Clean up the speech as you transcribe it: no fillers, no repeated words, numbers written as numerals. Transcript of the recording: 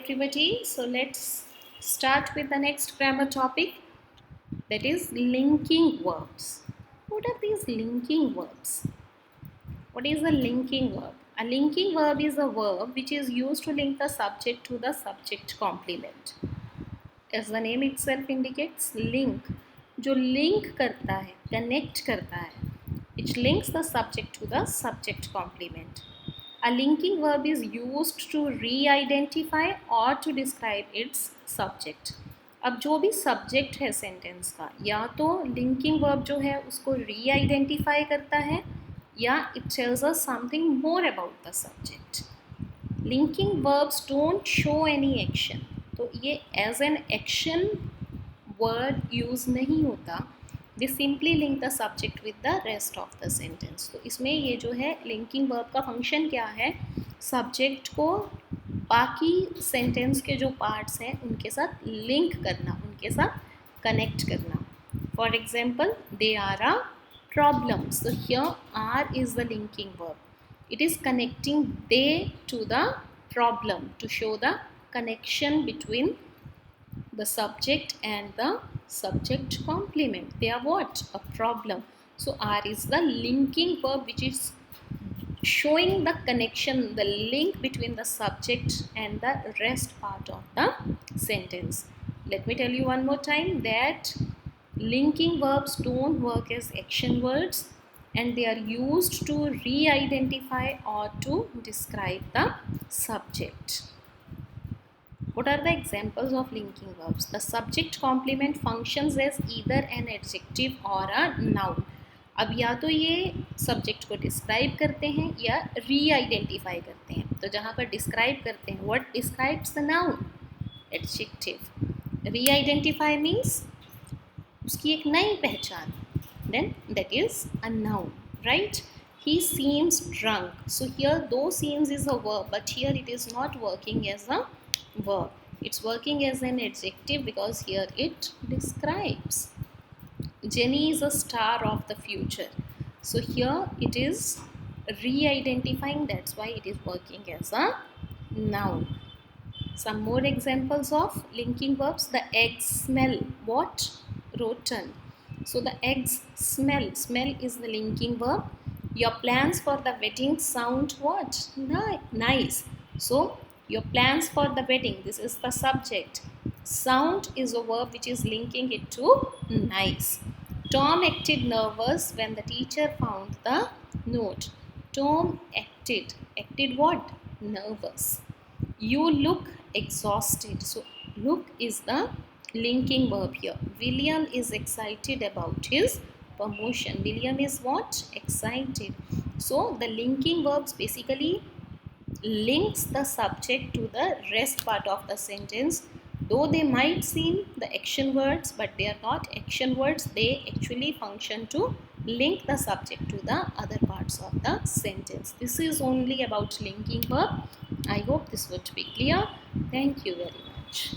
everybody. So let's start with the next grammar topic, that is linking verbs. What are these linking verbs? What is a linking verb? A linking verb is a verb which is used to link the subject to the subject complement. As the name itself indicates, link, जो link करता है, connect करता है, it links the subject to the subject complement. A linking verb is used to re-identify or to describe its subject. अब जो भी subject है sentence का, या तो linking verb जो है उसको re-identify करता है या it tells us something more about the subject. Linking verbs don't show any action. तो ये as an action word use नहीं होता. They simply link the subject with the rest of the sentence. तो इसमें ये जो है linking verb का function क्या है, subject को बाकी sentence के जो parts हैं उनके साथ link करना, उनके साथ connect करना. For example, they are a problem. So here are is the linking verb. It is connecting they to the problem to show the connection between the subject and the subject complement. They are what? A problem. So are is the linking verb which is showing the connection, the link between the subject and the rest part of the sentence. Let me tell you one more time that linking verbs don't work as action words and they are used to re-identify or to describe the subject. What are the examples of linking verbs? The subject complement functions as either an adjective or a noun. अब या तो ये subject को describe करते हैं या re-identify करते हैं. तो जहाँ पर describe करते हैं, what describes the noun? Adjective. Re-identify means उसकी एक नई पहचान. Then that is a noun, right? He seems drunk. So here though seems is a verb, but here it is not working as a verb. It's working as an adjective because here it describes. Jenny is a star of the future. So here it is re-identifying, that's why it is working as a noun. Some more examples of linking verbs. The eggs smell what? Rotten. So the eggs smell. Smell is the linking verb. Your plans for the wedding sound what? Nice. So your plans for the wedding, this is the subject. Sound is a verb which is linking it to nice. Tom acted nervous when the teacher found the note. Tom acted. Acted what? Nervous. You look exhausted. So look is the linking verb here. William is excited about his promotion. William is what? Excited. So the linking verbs basically links the subject to the rest part of the sentence. Though they might seem the action words, but they are not action words. They actually function to link the subject to the other parts of the sentence. This is only about linking verb. I hope this would be clear. Thank you very much.